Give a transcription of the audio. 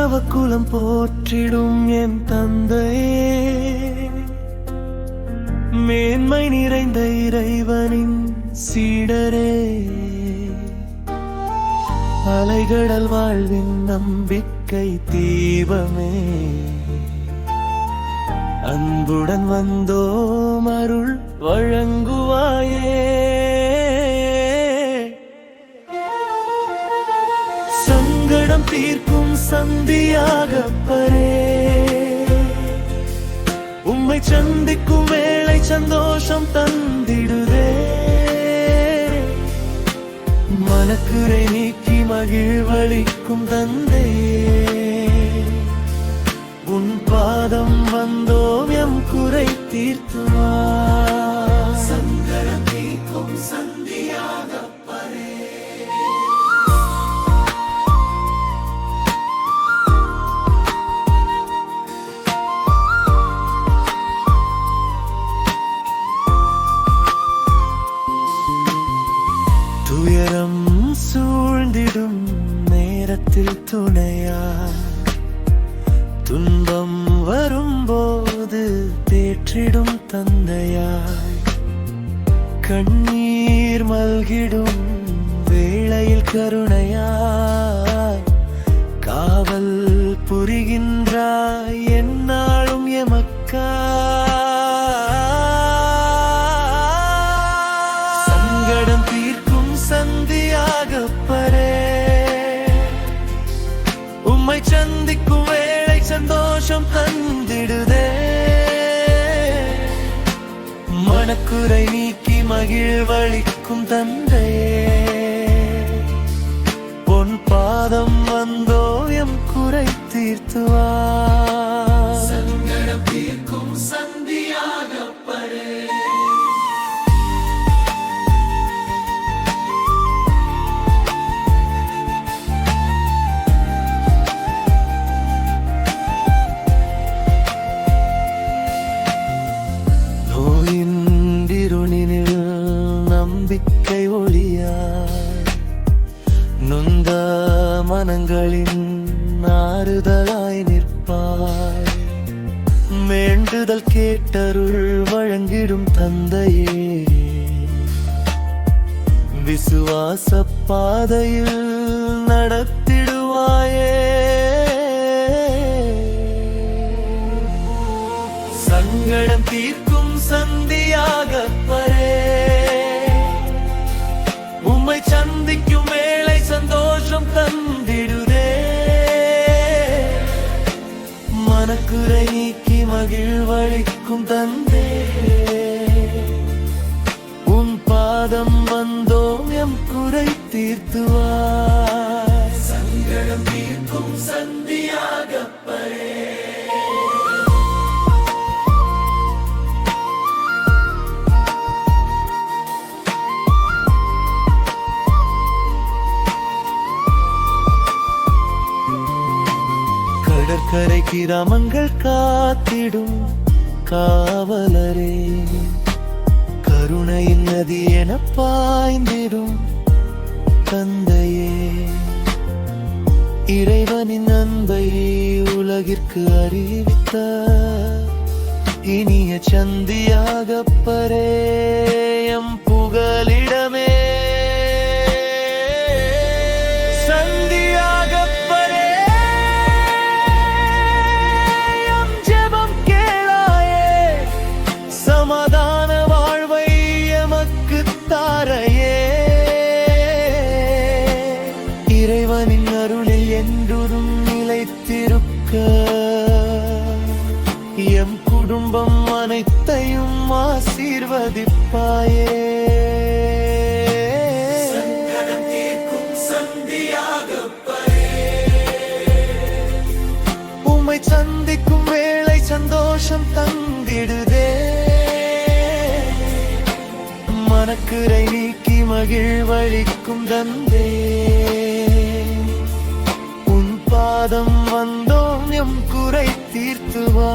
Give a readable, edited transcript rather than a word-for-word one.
மாணவ குலம் போற்றிடும் என் தந்தையே, மேன்மை நிறைந்த இறைவனின் சீடரே, அலைகடல் வாழ்வின் நம்பிக்கை தீபமே, அன்புடன் வந்தோம் அருள் வழங்குவாயே. சங்கடம் தீர்க்கும் சந்தியாகப்பரே, உம்மை சந்திக்கும் வேளை சந்தோஷம் தந்திடுதே, மனக்குறை நீக்கி மகிழ்வளிக்கும் தந்தையே, உன் பாதம் வந்தோம் எம் குறை தீர்த்துவா. சங்கடம் தீர்க்கும் சந்தியாகப்பரே, துயரம் சூழ்ந்திடும் நேரத்தில் துணையா, துன்பம் வரும்போது தேற்றிடும் தந்தையாய், கண்ணீர் மல்கிடும் வேளையில் கருணையாய், காவல் புரிகின்றாய் எந்நாளும் எமக்கா. சங்கடம் தீர்க்கும் சந்தியாகப்பரே, உம்மை சந்திக்கும் வேளை சந்தோஷம் தந்திடுதே, மனக்குறை நீக்கி மகிழ்வளிக்கும் தந்தையே, பொன் பாதம் வந்தோ எம் குறை தீர்த்துவா. சங்கடம் தீர்க்கும் சந்தியாகப்பரே, நம்பிக்கை ஒளியாய், நொந்த மனங்களின் ஆறுதலாய் நிற்பாய், வேண்டுதல் கேட்டருள் வழங்கிடும் தந்தையே, விசுவாச பாதையில் நடத்திடுவாயே. சங்கடம் தீர்க்கும் சந்தியாகப்பரே, உம்மை சந்திக்கும் வேளை சந்தோஷம் தந்திடுதே, மனக்குறை நீக்கி மகிழ்வளிக்கும் தந்தே, உன் பாதம் வந்தோம் எம் குறை தீர்த்துவா. சங்கடம் தீர்க்கும் சந்தியாகப்பரே, கடற்கரை கிராமங்கள் காத்திடும் காவலரே, கருணையின் நதி என பாய்ந்திடும் தந்தையே, இறைவனின் அன்பை உலகிற்கு அறிவித்த இனிய சந்தியாகப்பரே, எம் புகலிடமே. சமாதான வாழ்வை எமக்கு தாரையே, இறைவனின் அருளில் என்றும் நிலைத்திருக்க, எம் குடும்பம் அனைத்தையும் ஆசீர்வதிப்பாயே. சங்கடம் தீர்க்கும் சந்தியாகப்பரே, உம்மை சந்திக்கும் வேளை சந்தோஷம் தந்திடுதே, மனக்குறை நீக்கி மகிழ்வளிக்கும் தந்தே, உன் பாதம் வந்தோம் எம் குறை தீர்த்துவா.